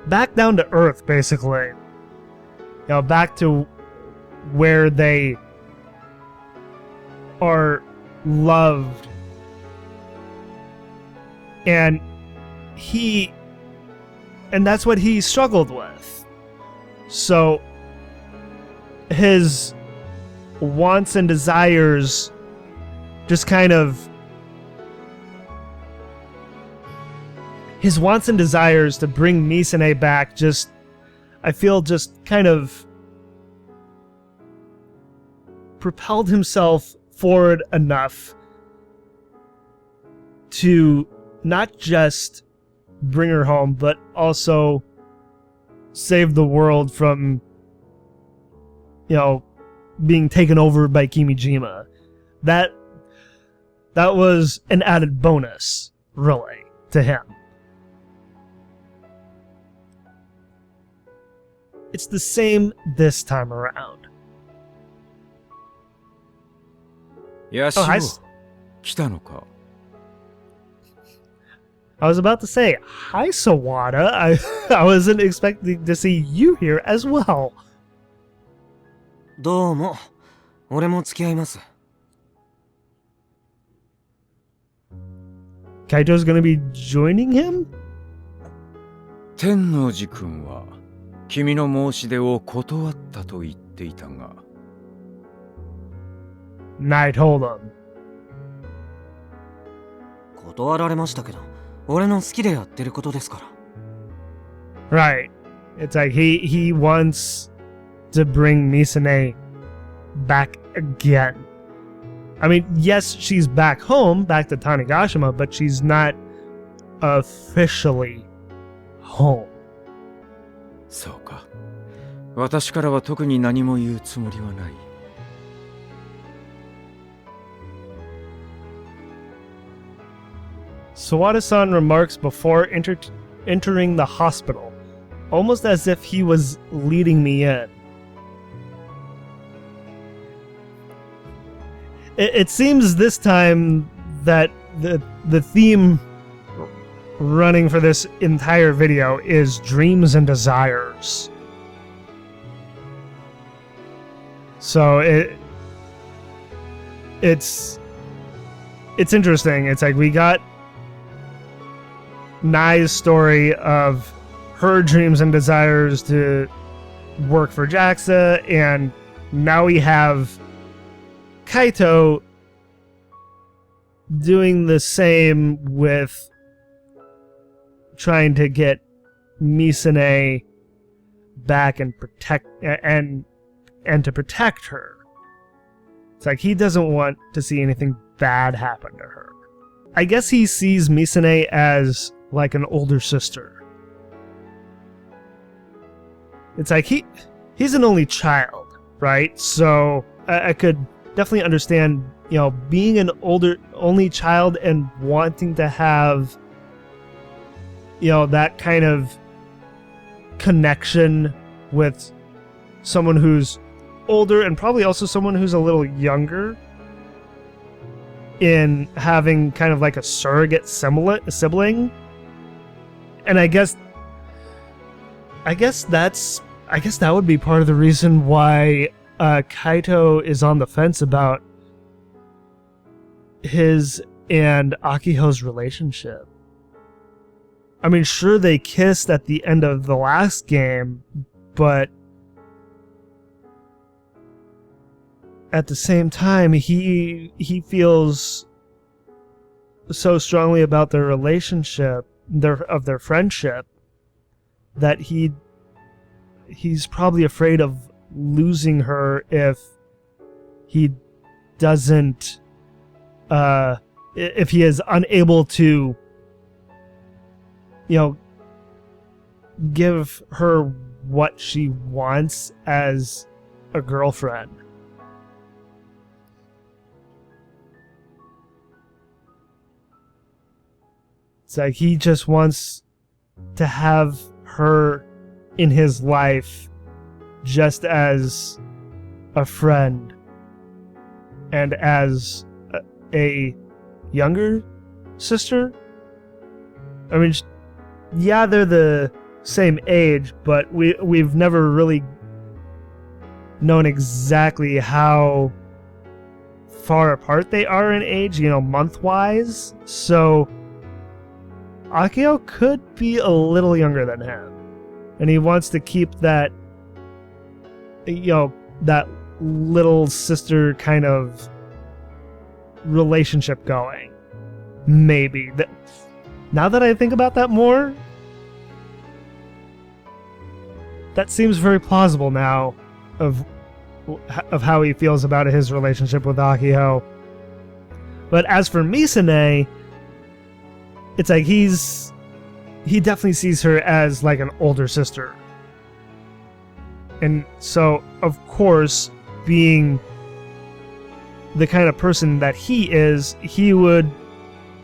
down to earth, basically. You know, back to where they are loved. And that's what he struggled with. So his wants and desires just kind of to bring Misane back I feel just kind of propelled himself forward enough to not just bring her home, but also save the world from, being taken over by Kimijima. That was an added bonus, really, to him. It's the same this time around. Yashio, hi. 来たのか? I was about to say, hi, Sawada. I wasn't expecting to see you here as well. どうも。俺も付き合います。Kaito's gonna be joining him? 天王寺君は君の申し出を断ったと言っていたが。Nae told him. 断られましたけど、俺の好きでやってることですから。Right. It's like he wants to bring Misane back again. I mean, yes, she's back home, back to Tanegashima, but she's not officially home. そうか。私からは特に何も言うつもりはない。Sawada-san remarks before entering the hospital, almost as if he was leading me in. It seems this time that the theme running for this entire video is dreams and desires. So it's interesting. It's like we got Nae's story of her dreams and desires to work for JAXA, and now we have Kaito doing the same with trying to get Misane back and to protect her. It's like he doesn't want to see anything bad happen to her. I guess he sees Misane as like an older sister. It's like he's an only child, right? So I could definitely understand, being an only child and wanting to have, that kind of connection with someone who's older and probably also someone who's a little younger, in having kind of like a surrogate sibling. And I guess that would be part of the reason why Kaito is on the fence about his and Akiho's relationship. I mean, sure, they kissed at the end of the last game, but at the same time, he feels so strongly about their relationship, their friendship, that he's probably afraid of losing her if he doesn't, if he is unable to, give her what she wants as a girlfriend. It's like he just wants to have her in his life just as a friend and as a younger sister. I mean, yeah, they're the same age, but we've never really known exactly how far apart they are in age, month-wise. So Akio could be a little younger than him, and he wants to keep that, that little sister kind of relationship going. Maybe. Now that I think about that more, that seems very plausible now of how he feels about his relationship with Akio. But as for Misane, it's like he definitely sees her as like an older sister. And so, of course, being the kind of person that he is, he would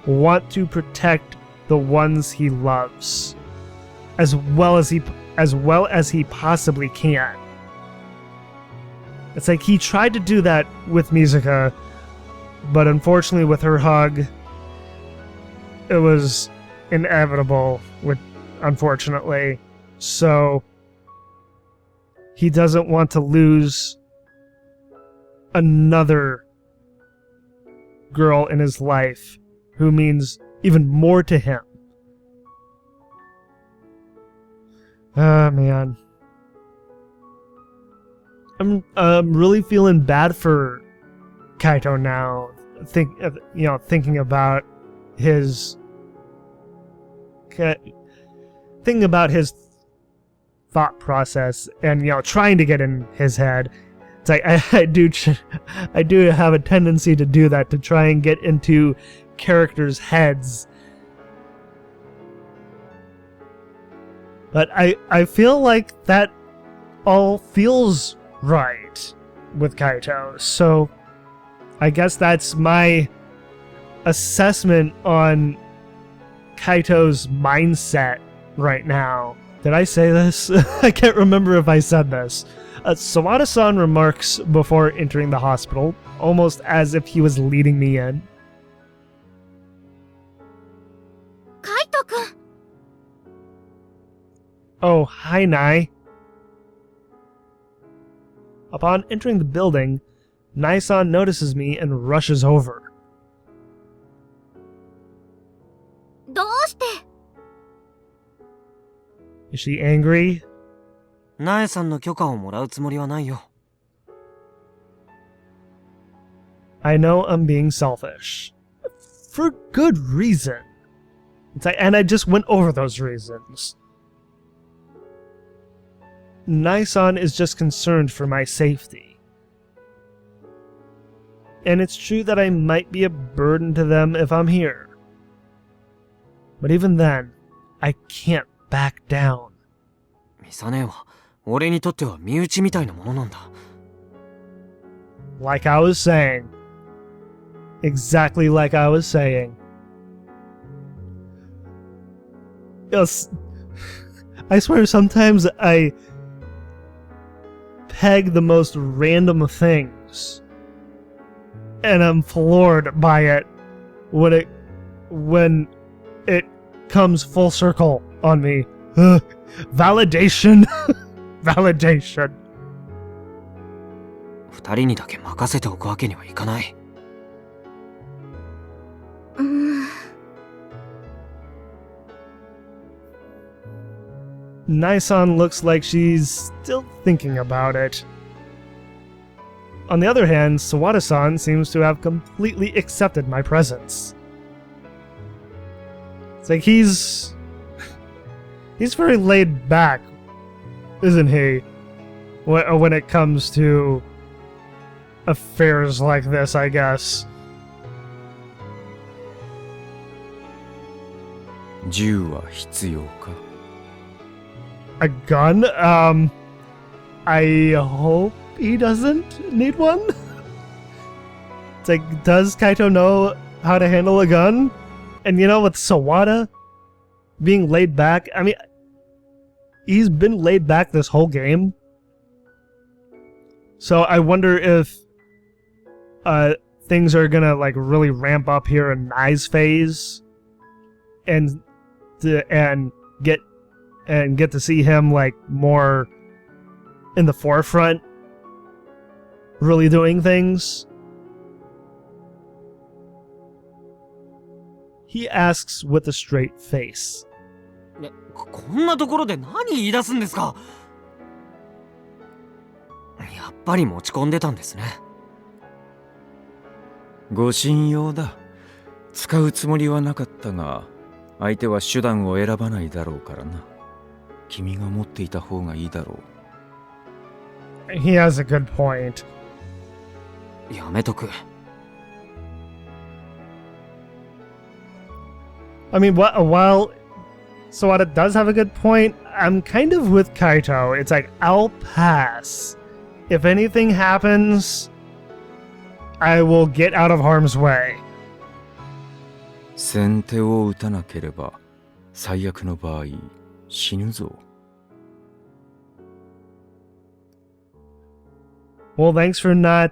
want to protect the ones he loves as well as he possibly can. It's like he tried to do that with Mizuka, but unfortunately with her hug, it was inevitable, unfortunately. So he doesn't want to lose another girl in his life who means even more to him. Ah, man. I'm really feeling bad for Kaito now. Thinking about his thought process and trying to get in his head. It's like I do have a tendency to do that, to try and get into characters' heads. But I feel like that all feels right with Kaito. So I guess that's my assessment on Kaito's mindset right now. Did I say this? I can't remember if I said this. Sawada-san remarks before entering the hospital, almost as if he was leading me in. Kaito-kun! Oh, hi, Nae. Upon entering the building, Nae-san notices me and rushes over. どうして? Is she angry? ナエさんの許可をもらうつもりはないよ。I know I'm being selfish. For good reason. And I just went over those reasons. Nae-san is just concerned for my safety. And it's true that I might be a burden to them if I'm here. But even then, I can't back down. ミサ姉は俺にとっては身内みたいなものなんだ。Like I was saying. Exactly like I was saying. Yes. I swear sometimes I peg the most random things, and I'm floored by it when it comes full circle on me. Validation. Validation. 二人にだけ任せておくわけにはいかない。も Nae-san looks like she's still thinking about it. On the other hand, Sawada-san seems to have completely accepted my presence. It's like he's very laid back, isn't he? When it comes to affairs like this, I guess. 銃は必要か? A gun? I hope he doesn't need one? It's like, does Kaito know how to handle a gun? And you know, with Sawada being laid back, I mean, he's been laid back this whole game. So I wonder if things are gonna like really ramp up here in Nae's phase, and get to see him like more in the forefront, really doing things. He asks with a straight face. こんなところで何言い出すんですか? やっぱり持ち込んでたんですね。ご信用だ。使うつもりはなかったが、相手は手段を選ばないだろうからな。君が持っていた方がいいだろう。He has a good point. やめとく。I mean, while Sawada does have a good point, I'm kind of with Kaito. It's like, I'll pass. If anything happens, I will get out of harm's way. 先手を打たなければ、最悪の場合、死ぬぞ。Well, thanks for not,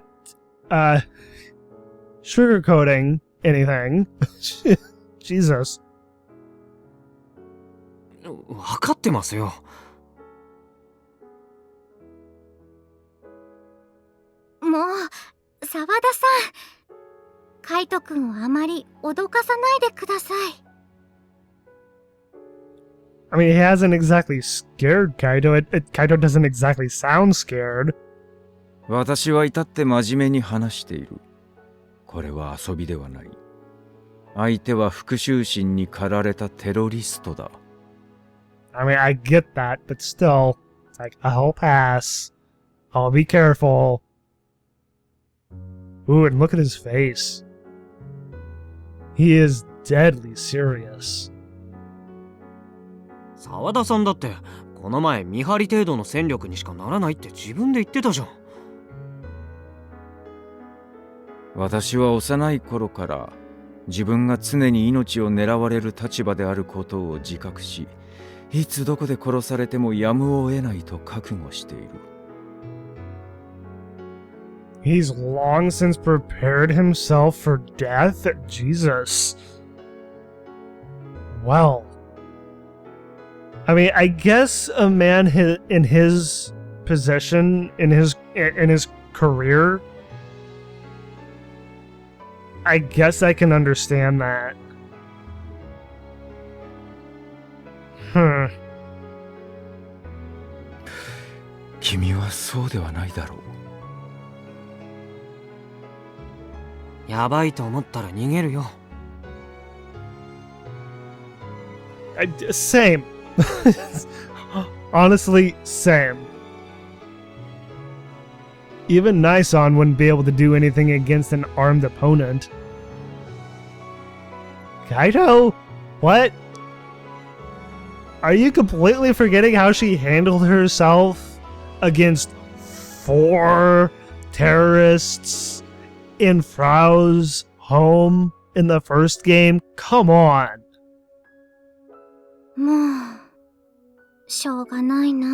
sugarcoating anything. Jesus. わかってますよ。もう、沢田さん。カイトくんをあまり脅かさないでください。I mean, he hasn't exactly scared Kaito. Kaito doesn't exactly sound scared. 私は至って真面目に話している。これは遊びではない。相手は復讐心に駆られたテロリストだ。I mean, I get that, but still, it's like, I'll pass. I'll be careful. Ooh, and look at his face. He is deadly serious. 沢田さんだって、この前見張り程度の戦力にしかならないって自分で言ってたじゃん。私は幼い頃から自分が常に命を狙われる立場であることを自覚し、いつどこで殺されてもやむを得ないと覚悟している。He's long since prepared himself for death? Jesus. Well. I mean, I guess a man in his position, in his career, I guess I can understand that. Hmm. 君はそうではないだろう。やばいと思ったら逃げるよ。Same. Honestly, same. Even Nae-san wouldn't be able to do anything against an armed opponent. Kaito? What? Are you completely forgetting how she handled herself against 4 terrorists in Frau's home in the first game? Come on. もう、しょうがないな。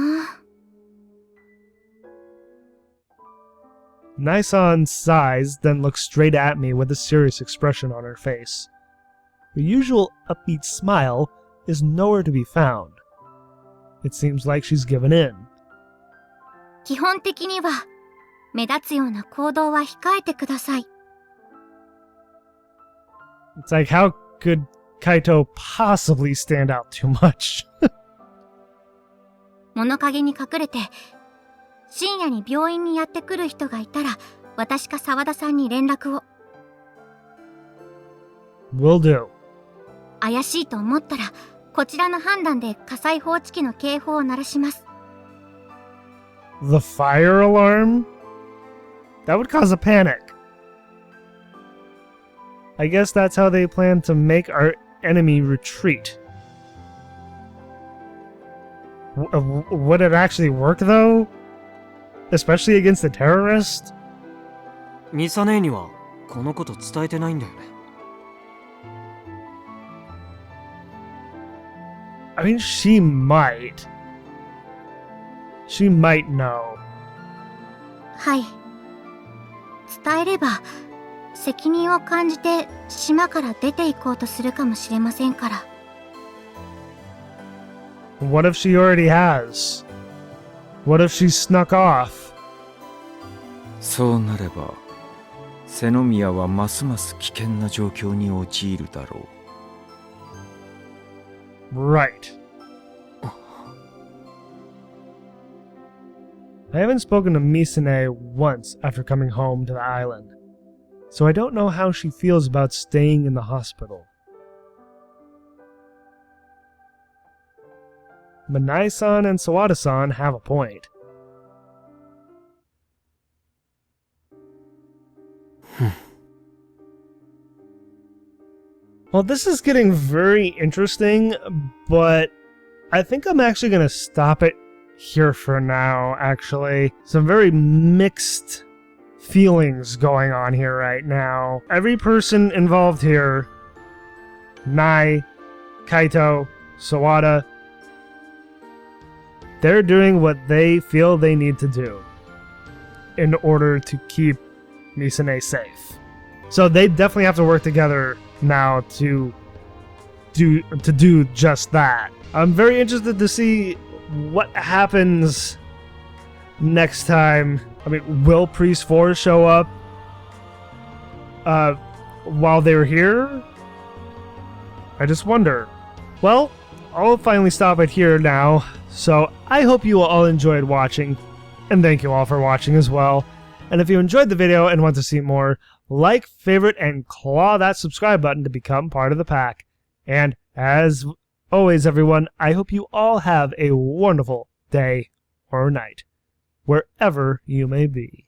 Nae-san sighs, then looks straight at me with a serious expression on her face. Her usual upbeat smile is nowhere to be found. It seems like she's given in. 基本的には、目立つような行動は控えてください。It's like, how could Kaito possibly stand out too much? 物陰に隠れて、深夜に病院にやってくる人がいたら、私か沢田さんに連絡を。Will do. 怪しいと思ったら、こちらの判断で火災報知器の警報を鳴らします。The fire alarm? That would cause a panic. I guess that's how they plan to make our enemy retreat. Would it actually work though? Especially against the terrorist? ミサ姉にはこのこと伝えてないんだよね。I mean, she might. She might know. はい。伝えれば、責任を感じて島から出て行こうとするかもしれませんから。What if she already has? What if she snuck off? そうなれば瀬宮はますます危険な状況に陥るだろう。 Right. I haven't spoken to Misane once after coming home to the island, so I don't know how she feels about staying in the hospital. Manai-san and Sawada-san have a point. Well, this is getting very interesting, but I think I'm actually going to stop it here for now, actually. Some very mixed feelings going on here right now. Every person involved here, Nae, Kaito, Sawada, they're doing what they feel they need to do in order to keep Misane safe. So they definitely have to work together now to do just that. I'm very interested to see what happens next time. I mean, will Priest 4 show up while they're here? I just wonder. Well, I'll finally stop it here now. So I hope you all enjoyed watching, and thank you all for watching as well. And if you enjoyed the video and want to see more, like, favorite, and claw that subscribe button to become part of the pack. And as always, everyone, I hope you all have a wonderful day or night, wherever you may be.